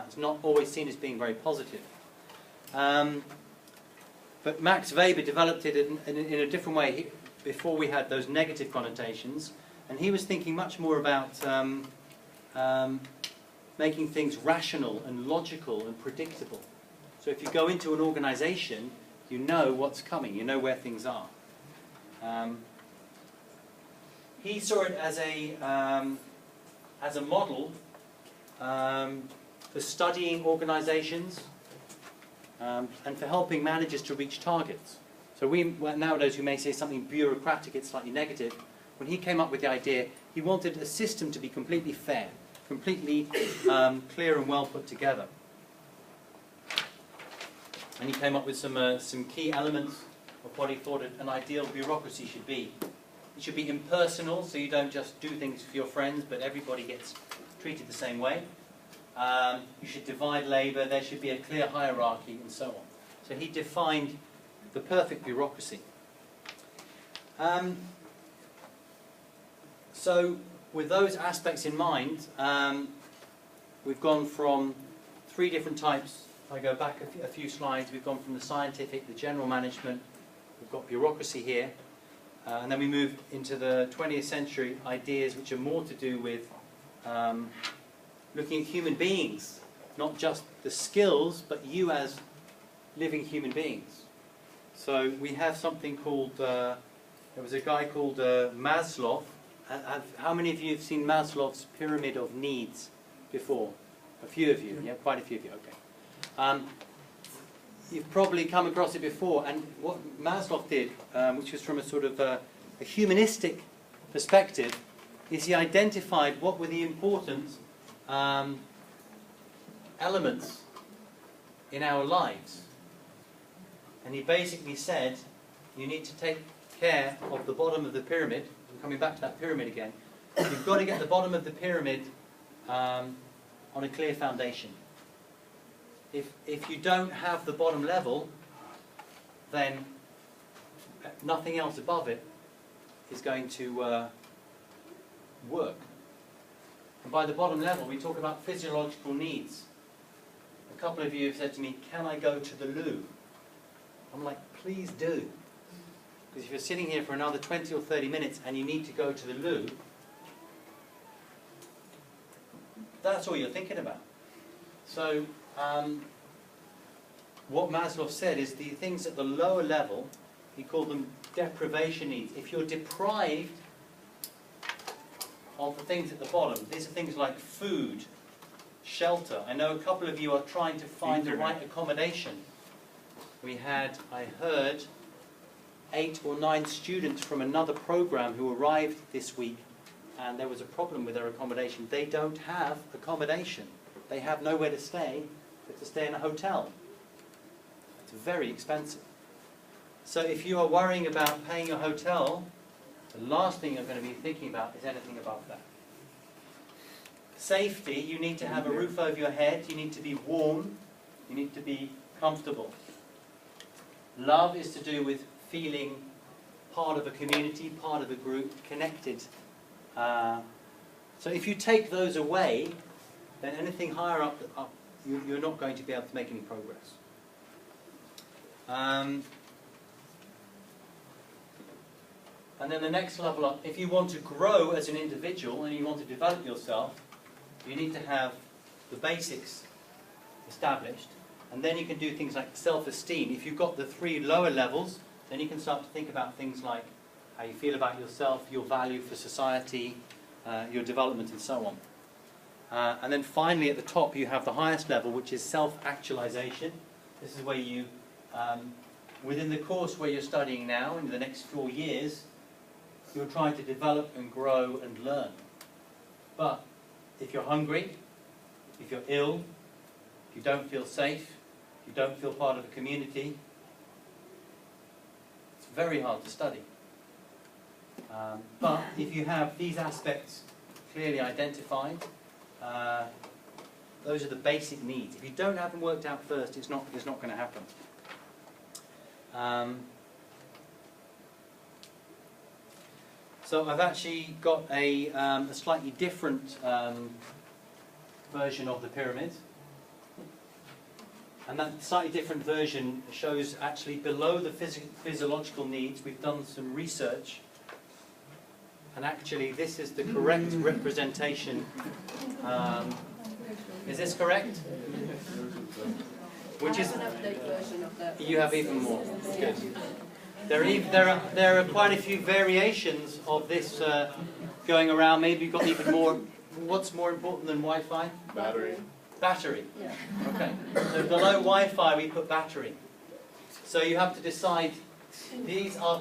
It's not always seen as being very positive. But Max Weber developed it in a different way before we had those negative connotations, and he was thinking much more about making things rational and logical and predictable. So if you go into an organization, you know what's coming, you know where things are. He saw it as a model for studying organizations and for helping managers to reach targets. So nowadays we may say something bureaucratic, it's slightly negative. When he came up with the idea, he wanted a system to be completely fair, completely clear and well put together. And he came up with some key elements of what he thought an ideal bureaucracy should be. It should be impersonal, so you don't just do things for your friends, but everybody gets treated the same way. You should divide labour, there should be a clear hierarchy, and so on. So he defined the perfect bureaucracy. So with those aspects in mind, we've gone from 3 different types. If I go back a few slides, we've gone from the scientific, the general management, we've got bureaucracy here, and then we move into the 20th century ideas which are more to do with looking at human beings, not just the skills, but you as living human beings. So we have something called, there was a guy called Maslow. How many of you have seen Maslow's pyramid of needs before? A few of you, yeah, quite a few of you, okay. You've probably come across it before, and what Maslow did, which was from a sort of a humanistic perspective, is he identified what were the important elements in our lives. And he basically said, you need to take care of the bottom of the pyramid. I'm coming back to that pyramid again. You've got to get the bottom of the pyramid on a clear foundation. If you don't have the bottom level, then nothing else above it is going to work. And by the bottom level, we talk about physiological needs. A couple of you have said to me, can I go to the loo? I'm like, please do. Because if you're sitting here for another 20 or 30 minutes and you need to go to the loo, that's all you're thinking about. So, what Maslow said is the things at the lower level, he called them deprivation needs. If you're deprived of the things at the bottom, these are things like food, shelter. I know a couple of you are trying to find the right accommodation. We had, I heard, 8 or 9 students from another program who arrived this week, and there was a problem with their accommodation. They don't have accommodation. They have nowhere to stay, but to stay in a hotel. It's very expensive. So if you are worrying about paying your hotel, the last thing you're going to be thinking about is anything above that. Safety, you need to have a roof over your head, you need to be warm, you need to be comfortable. Love is to do with feeling part of a community, part of a group, connected. So if you take those away, then anything higher up, you're not going to be able to make any progress. And then the next level up, if you want to grow as an individual and you want to develop yourself, you need to have the basics established, and then you can do things like self-esteem. If you've got the 3 lower levels, then you can start to think about things like how you feel about yourself, your value for society, your development, and so on. And then finally at the top you have the highest level, which is self-actualization. This is where you, within the course where you're studying now, in the next 4 years, you're trying to develop and grow and learn. But if you're hungry, if you're ill, if you don't feel safe, if you don't feel part of a community, it's very hard to study. But if you have these aspects clearly identified, those are the basic needs. If you don't have them worked out first, it's not going to happen. So I've actually got a slightly different version of the pyramid. And that slightly different version shows actually below the physiological needs. We've done some research, and actually this is the correct representation. Is this correct? Which is, you have even more. Good. There are quite a few variations of this going around. Maybe you've got even more. What's more important than Wi-Fi? Battery. Battery. Yeah. Okay. So below Wi-Fi we put battery. So you have to decide. These are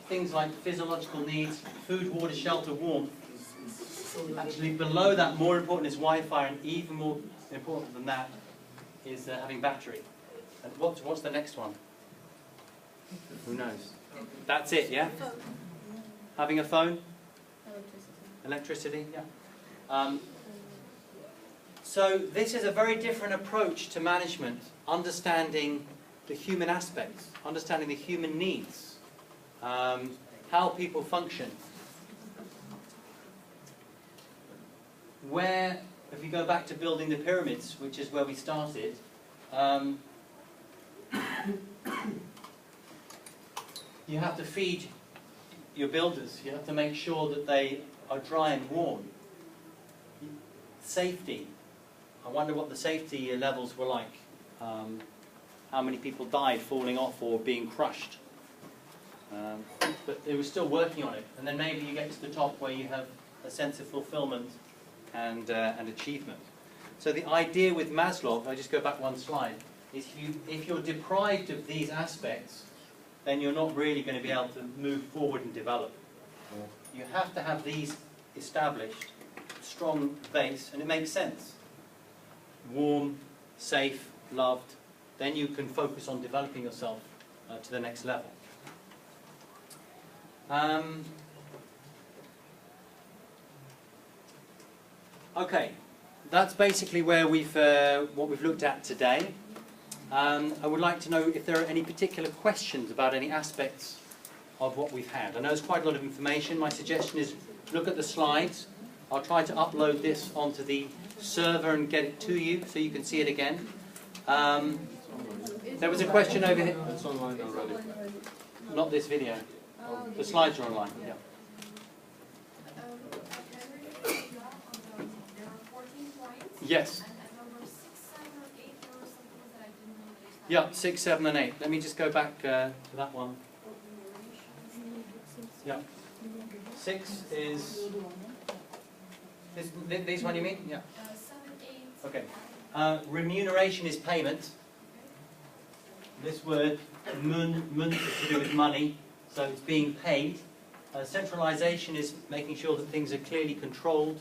things like physiological needs: food, water, shelter, warmth. Actually, below that, more important is Wi-Fi, and even more important than that is having battery. And what's the next one? Who knows? That's it, yeah? Having a phone? Electricity, yeah. So this is a very different approach to management, understanding the human aspects, understanding the human needs, how people function. Where, if you go back to building the pyramids, which is where we started, you have to feed your builders. You have to make sure that they are dry and warm. Safety. I wonder what the safety levels were like. How many people died falling off or being crushed. But they were still working on it. And then maybe you get to the top where you have a sense of fulfillment and achievement. So the idea with Maslow, if I just go back one slide, is if you're deprived of these aspects, then you're not really going to be able to move forward and develop. You have to have these established, strong base, and it makes sense. Warm, safe, loved, then you can focus on developing yourself to the next level. Okay, that's basically where what we've looked at today. I would like to know if there are any particular questions about any aspects of what we've had. I know it's quite a lot of information. My suggestion is look at the slides. I'll try to upload this onto the server and get it to you so you can see it again. There was a question over here. It's online already. Not this video. The slides are online. Yeah. Yes. Yeah, 6, 7, and 8. Let me just go back to that one. Yeah. 6 is this one you mean? Yeah. 7, 8. Okay. Remuneration is payment. This word mun is to do with money, so it's being paid. Centralization is making sure that things are clearly controlled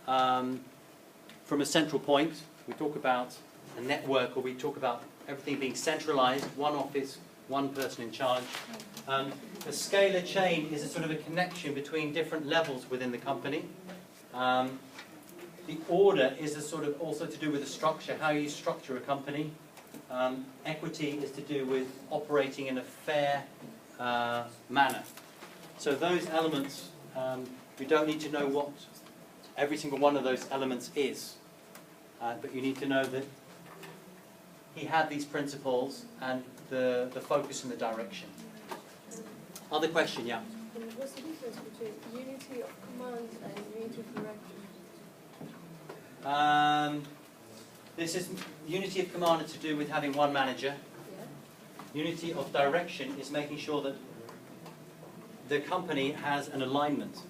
from a central point. We talk about a network, or we talk about everything being centralized, one office, one person in charge. The scalar chain is a sort of a connection between different levels within the company. The order is a sort of also to do with the structure, how you structure a company. Equity is to do with operating in a fair manner. So those elements, you don't need to know what every single one of those elements is, but you need to know that he had these principles and the focus and the direction. Other question, yeah? What's the difference between unity of command and unity of direction? This is unity of command is to do with having one manager. Yeah. Unity of direction is making sure that the company has an alignment,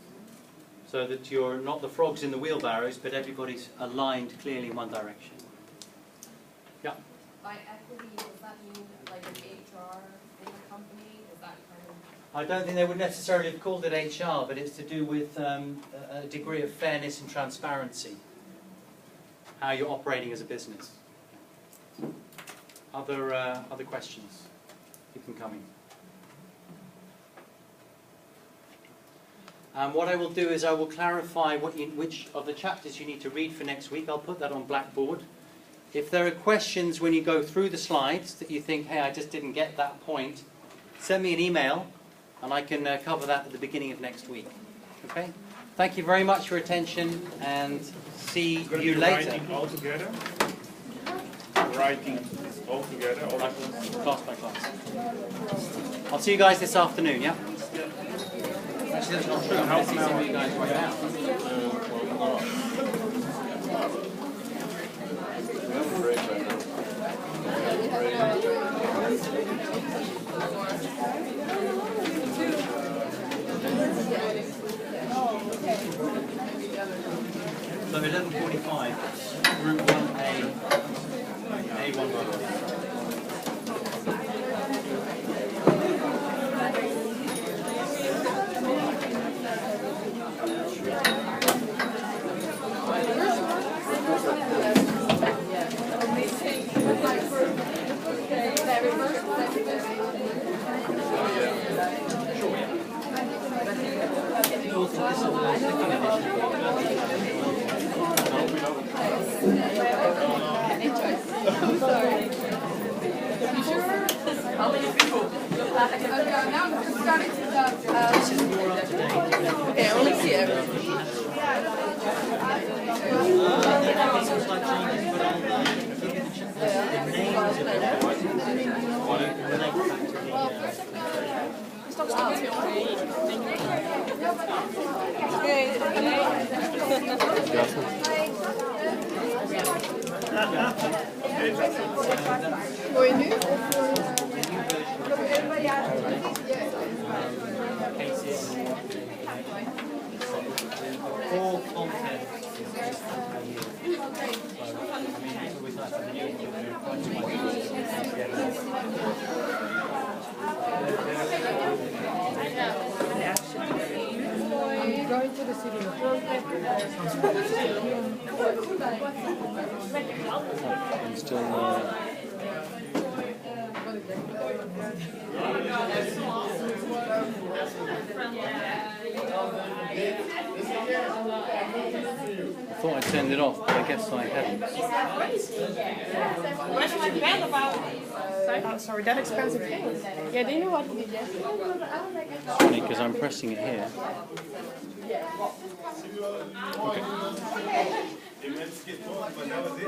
so that you're not the frogs in the wheelbarrows, but everybody's aligned clearly in one direction. Yeah. By equity, does that mean like an HR in the company? Is that kind of? I don't think they would necessarily have called it HR, but it's to do with a degree of fairness and transparency. How you're operating as a business. Other questions? Keep them coming. What I will do is I will clarify which of the chapters you need to read for next week. I'll put that on Blackboard. If there are questions when you go through the slides that you think, hey, I just didn't get that point, send me an email and I can cover that at the beginning of next week. Okay? Thank you very much for your attention and see you later. All together? writing all together? Or Class by class. I'll see you guys this afternoon, yeah? Actually, that's not true. I'll see some of you guys right now. So 11:45, Route 1A, A1 road. Okay, I only see everything. Hoor je nu? All content is just I'm going to the city. I'm still I thought I turned it off, but I guess I hadn't. Sorry, that expensive thing. Yeah, do you know what he did yesterday? It's funny because I'm pressing it here. Let's get going, but that was it.